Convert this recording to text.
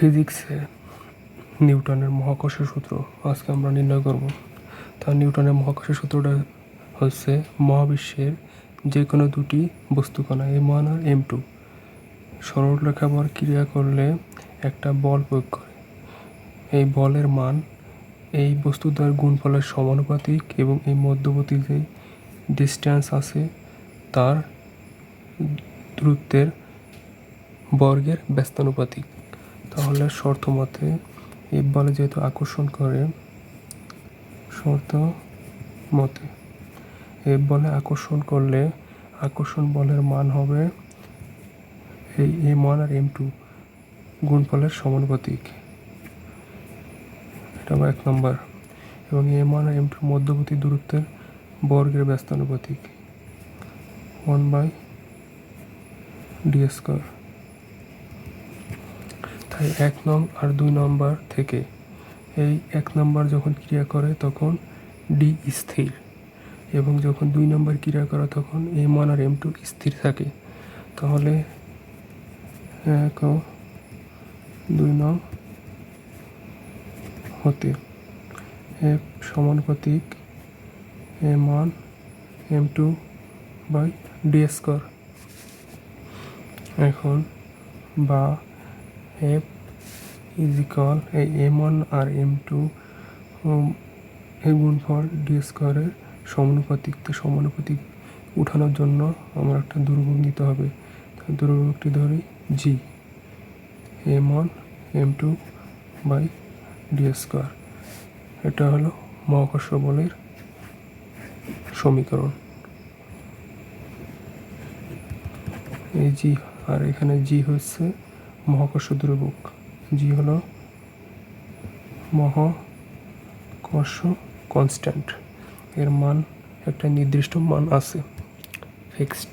ফিজিক্সে নিউটনের মহাকর্ষের সূত্র আজকে আমরা নির্ণয় করব। তার নিউটনের মহাকর্ষের সূত্রটা হচ্ছে মহাবিশ্বের যে কোনো দুটি বস্তুকণা M1 আর M2 সরলরেখা বর ক্রিয়া করলে একটা বল প্রয়োগ করে। এই বলের মান এই বস্তুদ্বয়ের গুণফলের সমানুপাতিক এবং এই মধ্যবর্তী যে ডিস্ট্যান্স আছে তার দূরত্বের বর্গের ব্যস্তানুপাতিক। তাহলে শর্ত মতে এই বলে যেহেতু আকর্ষণ করে, শর্ত মতে এই বলে আকর্ষণ করলে আকর্ষণ বলের মান হবে এই M1 আর M2 গুণফলের সমানুপাতিক। এটা হবে 1 নম্বর। এবং M1 আর M2 মধ্যবর্তী দূরত্বের বর্গের ব্যস্তানুপাতিক 1/d²। তাই 1 নং আর 2 নম্বর থেকে এই 1 নম্বর যখন ক্রিয়া করে তখন D স্থির, এবং যখন 2 নম্বর ক্রিয়া করে তখন M1 আর M2 স্থির থাকে। তাহলে 1 ও 2 নং হতে F সমানুপাতিক M1 M2/d²। এখন বা F ইজিক্যাল এই M1 আর M2 এই গুণফল d² এর সমানুপাতিক। তো সমানুপাতিক উঠানোর জন্য আমরা একটা ধ্রুবক নিতে হবে। ধ্রুবকটি ধরি G, M1 M2/d²। এটা হলো মহাকর্ষ বলের সমীকরণ। এই G আর এখানে G হচ্ছে মহাকর্ষ ধ্রুবক। G হলো মহাকর্ষ কনস্ট্যান্ট, এর মান একটা নির্দিষ্ট মান আছে, ফিক্সড।